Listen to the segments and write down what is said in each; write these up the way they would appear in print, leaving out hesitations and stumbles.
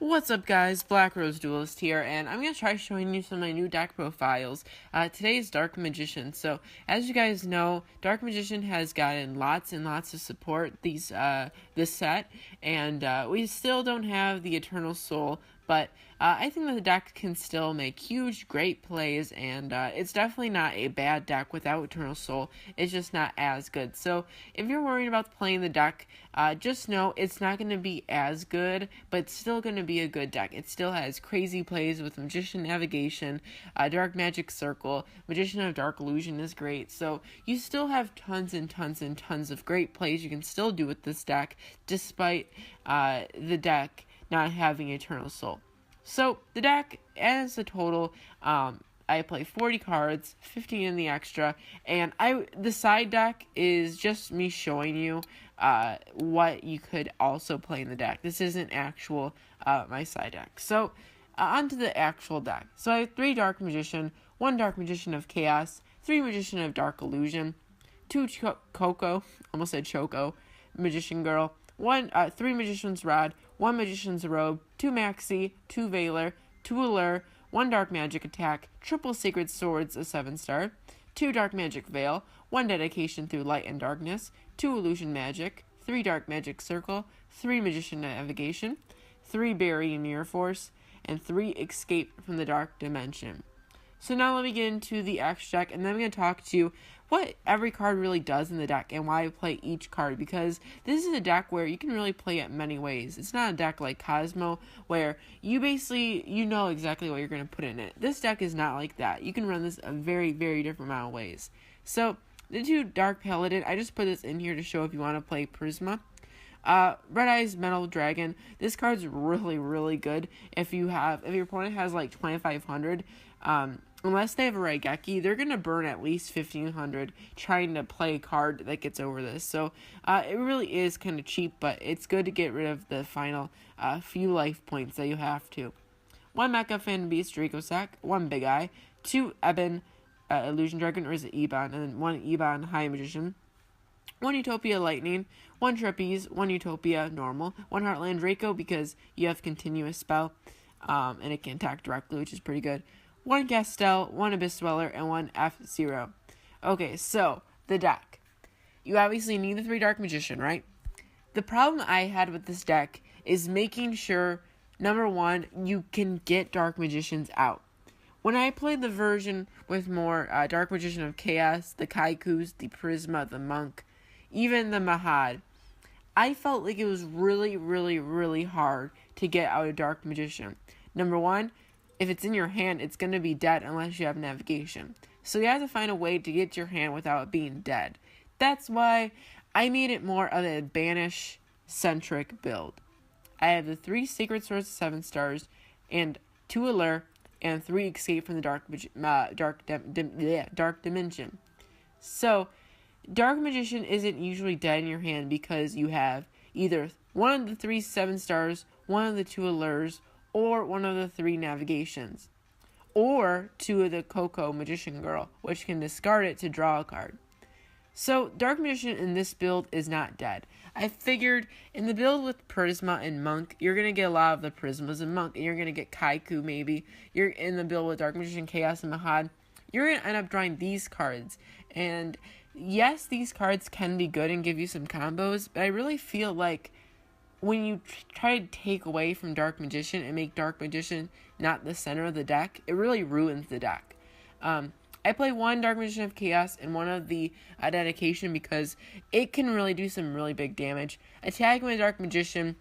What's up, guys? Black Rose Duelist here, and I'm going to try showing you some of my new deck profiles. Today is Dark Magician. So, as you guys know, Dark Magician has gotten lots and lots of support this set, and we still don't have the Eternal Soul, but I think that the deck can still make huge, great plays, and it's definitely not a bad deck without Eternal Soul. It's just not as good. So, if you're worried about playing the deck, just know it's not going to be as good, but it's still going to be a good deck. It still has crazy plays with Magician Navigation, Dark Magic Circle, Magician of Dark Illusion is great. So you still have tons and tons and tons of great plays you can still do with this deck, despite the deck not having Eternal Soul. So the deck, as a total, I play 40 cards, 15 in the extra, and the side deck is just me showing you what you could also play in the deck. This isn't actual my side deck. So onto the actual deck. So I have 3 Dark Magician, 1 Dark Magician of Chaos, 3 Magician of Dark Illusion, 2 Coco, almost said Choco, Magician Girl, 3 Magician's Rod, 1 Magician's Robe, 2 Maxi, 2 Veiler, 2 Allure, 1 Dark Magic Attack, triple Sacred Swords, a 7-star, 2 Dark Magic Veil, 1 Dedication through Light and Darkness, 2 Illusion Magic, 3 Dark Magic Circle, 3 Magician Navigation, 3 Bury and Mirror Force, and 3 Escape from the Dark Dimension. So now let me get into the extra deck, and then I'm going to talk to you what every card really does in the deck and why I play each card, because this is a deck where you can really play it many ways. It's not a deck like Cosmo where you know exactly what you're going to put in it. This deck is not like that. You can run this a very, very different amount of ways. So the 2 Dark Paladin, I just put this in here to show if you want to play Prisma. Red Eyes Metal Dragon. This card's really, really good if your opponent has like 2,500. Unless they have a Raigeki, they're gonna burn at least 1,500 trying to play a card that gets over this. So it really is kind of cheap, but it's good to get rid of the final few life points that you have to. 1 Mecha Fan Beast Dracosack, 1 Big Eye, 2 Ebon Illusion Dragon, or is it Ebon, and then 1 Ebon High Magician, 1 Utopia Lightning, 1 Trapeze, 1 Utopia Normal, 1 Heartland Draco because you have continuous spell, and it can attack directly, which is pretty good. 1 Castel, 1 Abyss Dweller, and 1 F-Zero. Okay, so, the deck. You obviously need the 3 Dark Magician, right? The problem I had with this deck is making sure, number 1, you can get Dark Magicians out. When I played the version with more Dark Magician of Chaos, the Kaikus, the Prisma, the Monk, even the Mahad, I felt like it was really, really, really hard to get out a Dark Magician. Number 1, if it's in your hand, it's going to be dead unless you have navigation. So you have to find a way to get to your hand without it being dead. That's why I made it more of a banish-centric build. I have the 3 Sacred Swords, 7 stars, and 2 Allure, and 3 Escape from the Dark Dimension. So, Dark Magician isn't usually dead in your hand because you have either one of the 3 7 stars, one of the 2 Allures, or one of the 3 navigations, or 2 of the Coco Magician Girl, which can discard it to draw a card. So, Dark Magician in this build is not dead. I figured in the build with Prisma and Monk, you're going to get a lot of the Prismas and Monk, and you're going to get Kaiku maybe. You're in the build with Dark Magician, Chaos, and Mahad. You're going to end up drawing these cards. And yes, these cards can be good and give you some combos, but I really feel like when you try to take away from Dark Magician and make Dark Magician not the center of the deck, it really ruins the deck. I play 1 Dark Magician of Chaos and 1 of the Dedication because it can really do some really big damage. Attacking with Dark Magician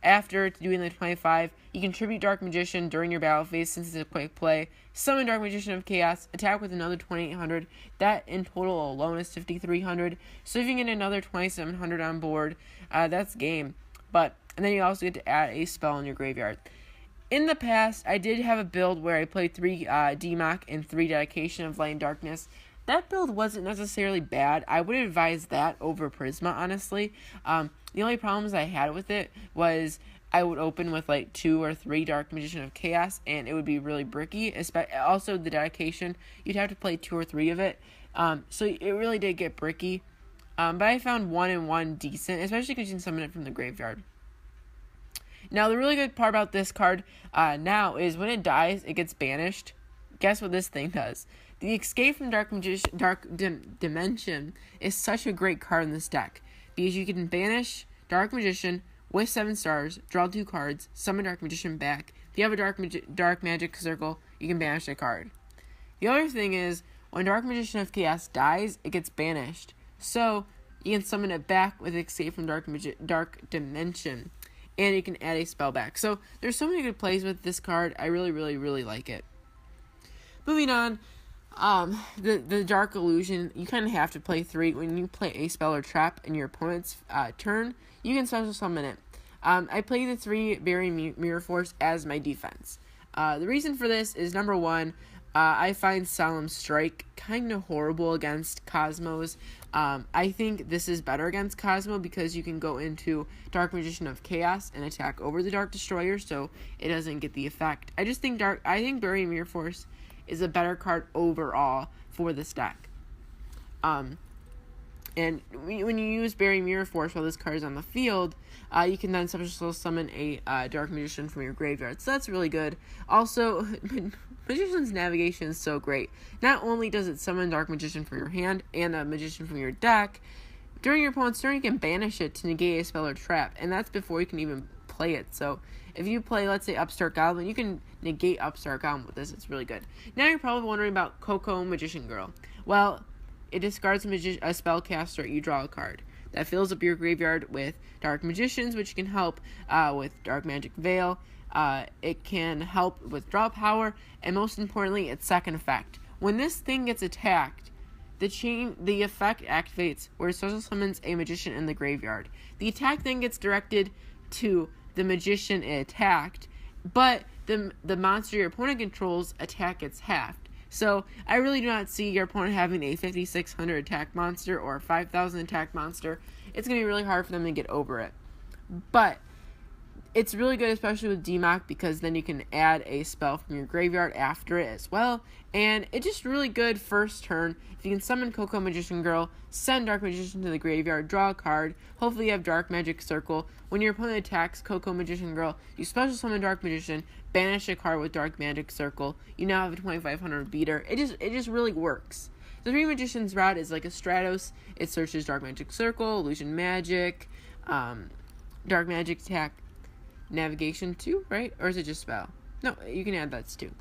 after doing the 25, you can tribute Dark Magician during your battle phase since it's a quick play. Summon Dark Magician of Chaos, attack with another 2,800. That in total alone is 5,300. So if you get another 2,700 on board, that's game. And then you also get to add a spell in your graveyard. In the past, I did have a build where I played 3 DMAC and 3 Dedication of Light and Darkness. That build wasn't necessarily bad. I would advise that over Prisma, honestly. The only problems I had with it was I would open with like 2 or 3 Dark Magician of Chaos, and it would be really bricky. Also, the Dedication, you'd have to play 2 or 3 of it. So it really did get bricky. But I found 1 and 1 decent, especially because you can summon it from the graveyard. Now, the really good part about this card now is when it dies, it gets banished. Guess what this thing does? The Escape from Dark Dimension is such a great card in this deck because you can banish Dark Magician with 7 stars, draw 2 cards, summon Dark Magician back. If you have a Dark Magic Circle, you can banish a card. The other thing is, when Dark Magician of Chaos dies, it gets banished. So, you can summon it back with Escape from Dark Dimension. And you can add a spell back. So, there's so many good plays with this card. I really, really, really like it. Moving on, the Dark Illusion, you kind of have to play 3. When you play a spell or trap in your opponent's turn, you can special summon it. I play the 3 Burying Mirror Force as my defense. The reason for this is, number 1, I find Solemn Strike kind of horrible against Cosmos. I think this is better against Cosmo because you can go into Dark Magician of Chaos and attack over the Dark Destroyer, so it doesn't get the effect. I think Burying Mirror Force is a better card overall for this deck. And when you use Burying Mirror Force while this card is on the field, you can then special summon a Dark Magician from your graveyard. So that's really good. Also, Magician's Navigation is so great. Not only does it summon Dark Magician from your hand and a Magician from your deck, during your opponent's turn you can banish it to negate a spell or trap, and that's before you can even play it. So if you play, let's say, Upstart Goblin, you can negate Upstart Goblin with this. It's really good. Now you're probably wondering about Coco Magician Girl. Well, it discards a spellcaster, you draw a card. That fills up your graveyard with Dark Magicians, which can help with Dark Magic Veil. It can help with draw power, and most importantly, its second effect. When this thing gets attacked, the effect activates where it special summons a magician in the graveyard. The attack then gets directed to the magician it attacked, but the monster your opponent controls attack gets halved. So, I really do not see your opponent having a 5,600 attack monster or a 5,000 attack monster. It's going to be really hard for them to get over it. But it's really good, especially with DMOC, because then you can add a spell from your graveyard after it as well. And it's just really good first turn. If you can summon Coco Magician Girl, send Dark Magician to the graveyard, draw a card. Hopefully you have Dark Magic Circle. When your opponent attacks Coco Magician Girl, you special summon Dark Magician, banish a card with Dark Magic Circle. You now have a 2,500 beater. It just really works. The 3 Magicians route is like a Stratos. It searches Dark Magic Circle, Illusion Magic, Dark Magic Attack, Navigation 2, right? Or is it just spell? No, you can add that too.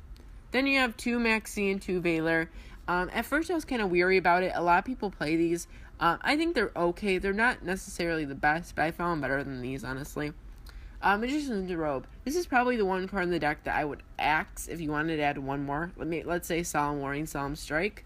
Then you have 2 Maxi and 2 Veiler. At first I was kind of weary about it. A lot of people play these. I think they're okay. They're not necessarily the best, but I found them better than these, honestly. Magician's Robe. This is probably the one card in the deck that I would axe if you wanted to add one more. Let's say Solemn Warning, Solemn Strike.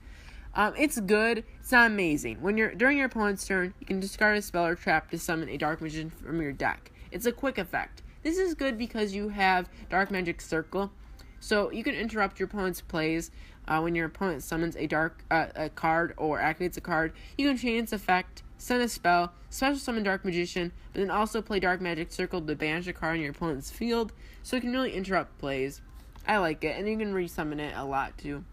It's good. It's not amazing. During your opponent's turn, you can discard a spell or trap to summon a Dark Magician from your deck. It's a quick effect. This is good because you have Dark Magic Circle, so you can interrupt your opponent's plays when your opponent summons a card or activates a card. You can change its effect, send a spell, special summon Dark Magician, but then also play Dark Magic Circle to banish a card in your opponent's field, so it can really interrupt plays. I like it, and you can resummon it a lot too.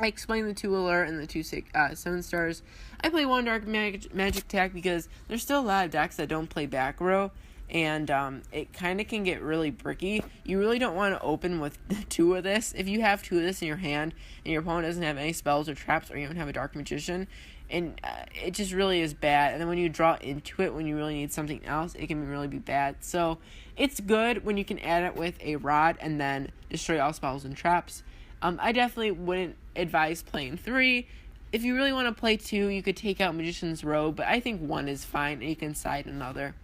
I explained the 2 Alert and the 2 7 stars. I play 1 Dark Magic Attack because there's still a lot of decks that don't play back row, and it kind of can get really bricky. You really don't want to open with 2 of this. If you have 2 of this in your hand and your opponent doesn't have any spells or traps, or you don't have a Dark Magician, and it just really is bad. And then when you draw into it, when you really need something else, it can really be bad. So it's good when you can add it with a Rod and then destroy all spells and traps. I definitely wouldn't advise playing 3. If you really want to play 2, you could take out Magician's Robe, but I think 1 is fine, and you can side another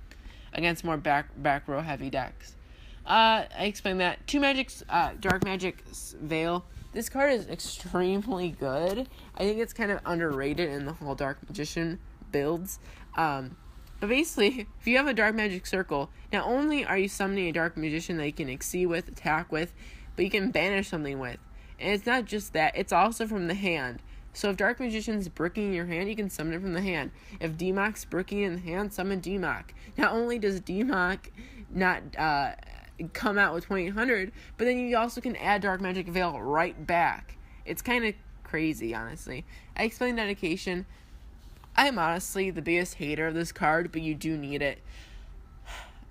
against more back row heavy decks. I explained that. 2 Dark Magic Veil. This card is extremely good. I think it's kind of underrated in the whole Dark Magician builds. But basically, if you have a Dark Magic Circle, not only are you summoning a Dark Magician that you can exceed with, attack with, but you can banish something with. And it's not just that, it's also from the hand. So if Dark Magician's bricking your hand, you can summon it from the hand. If DMOC's bricking in the hand, summon DMOC. Not only does DMOC not come out with 2,800, but then you also can add Dark Magic Veil right back. It's kind of crazy, honestly. I explained dedication. I'm honestly the biggest hater of this card, but you do need it.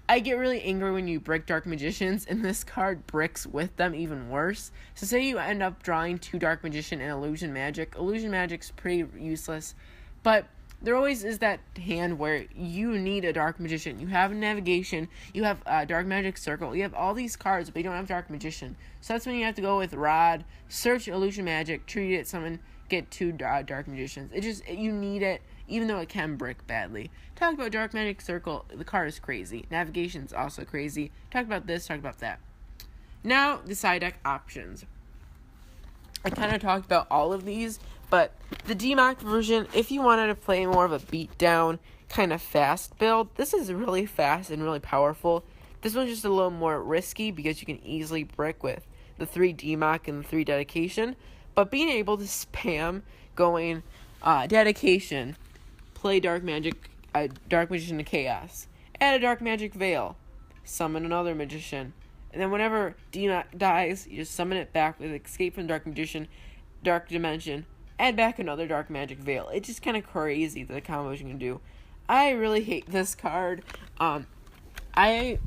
I get really angry when you brick Dark Magicians, and this card bricks with them even worse. So say you end up drawing 2 Dark Magician and Illusion Magic. Illusion Magic's pretty useless, but there always is that hand where you need a Dark Magician. You have Navigation, you have Dark Magic Circle, you have all these cards, but you don't have Dark Magician. So that's when you have to go with Rod, search Illusion Magic, treat it, summon, get 2 Dark Magicians. You need it, even though it can brick badly. Talk about Dark Magic Circle, the card is crazy. Navigation's also crazy. Talk about this, talk about that. Now, the side deck options. I kind of talked about all of these, but the DMAC version, if you wanted to play more of a beatdown, kind of fast build, this is really fast and really powerful. This one's just a little more risky because you can easily brick with the 3 DMAC and the 3 dedication, but being able to spam going dedication, play Dark Magician to Chaos, add a Dark Magic Veil, summon another Magician, and then whenever DMAC dies, you just summon it back with Escape from Dark Magician, Dark Dimension, add back another Dark Magic Veil. It's just kind of crazy the combos you can do. I really hate this card. I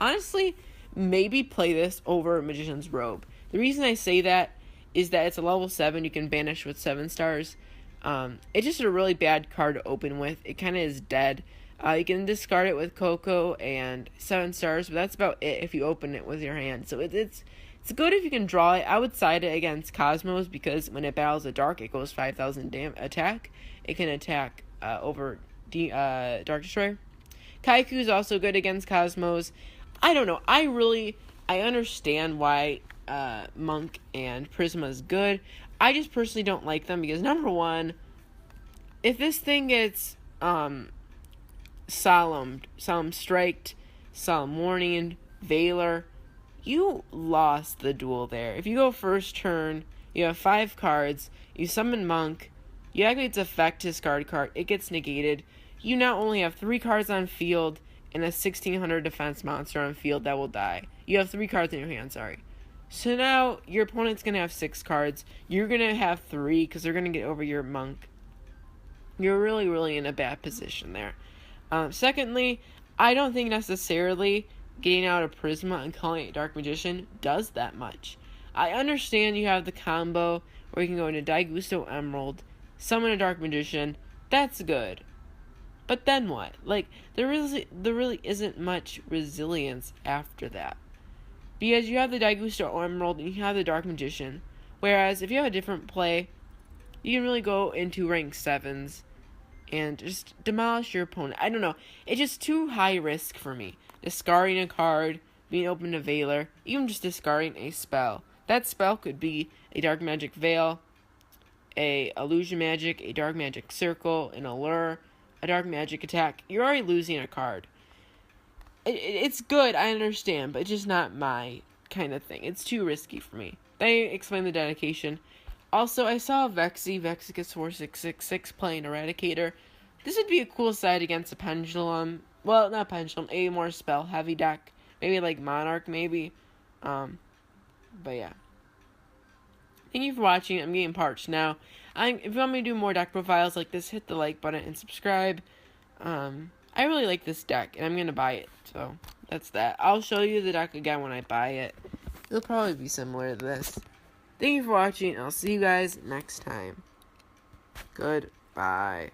honestly maybe play this over Magician's Robe. The reason I say that is that it's a level 7, you can banish with 7 stars. It's just a really bad card to open with. It kind of is dead. You can discard it with Coco and 7 stars, but that's about it if you open it with your hand. So it's good if you can draw it. I would side it against Cosmos because when it battles a dark, it goes 5,000 attack. It can attack over Dark Destroyer. Kaiku is also good against Cosmos. I don't know. I understand why Monk and Prisma is good. I just personally don't like them because, number one, if this thing gets Solemn Striked, Solemn Warning, Veiler, you lost the duel there. If you go first turn, you have 5 cards, you summon Monk, you activate its effect, discard card, it gets negated. You now only have 3 cards on field and a 1600 defense monster on field that will die. You have 3 cards in your hand, sorry. So now your opponent's going to have 6 cards. You're going to have 3 because they're going to get over your Monk. You're really, really in a bad position there. Secondly, I don't think necessarily getting out of Prisma and calling it Dark Magician does that much. I understand you have the combo where you can go into Daigusto Emerald, summon a Dark Magician. That's good. But then what? Like, there really isn't much resilience after that. Because you have the Daigusto Emerald and you have the Dark Magician. Whereas if you have a different play, you can really go into rank 7s and just demolish your opponent. I don't know. It's just too high risk for me. Discarding a card, being open to Veiler, even just discarding a spell. That spell could be a Dark Magic Veil, a Illusion Magic, a Dark Magic Circle, an Allure, a Dark Magic Attack. You're already losing a card. It's good, I understand, but it's just not my kind of thing. It's too risky for me. They explain the dedication. Also, I saw Vexy gets 4666 playing Eradicator. This would be a cool side against a Pendulum. Well, not Pendulum, a more spell-heavy deck. Maybe like Monarch, maybe. But yeah. Thank you for watching. I'm getting parched now. If you want me to do more deck profiles like this, hit the like button and subscribe. I really like this deck, and I'm going to buy it. So, that's that. I'll show you the deck again when I buy it. It'll probably be similar to this. Thank you for watching, and I'll see you guys next time. Goodbye.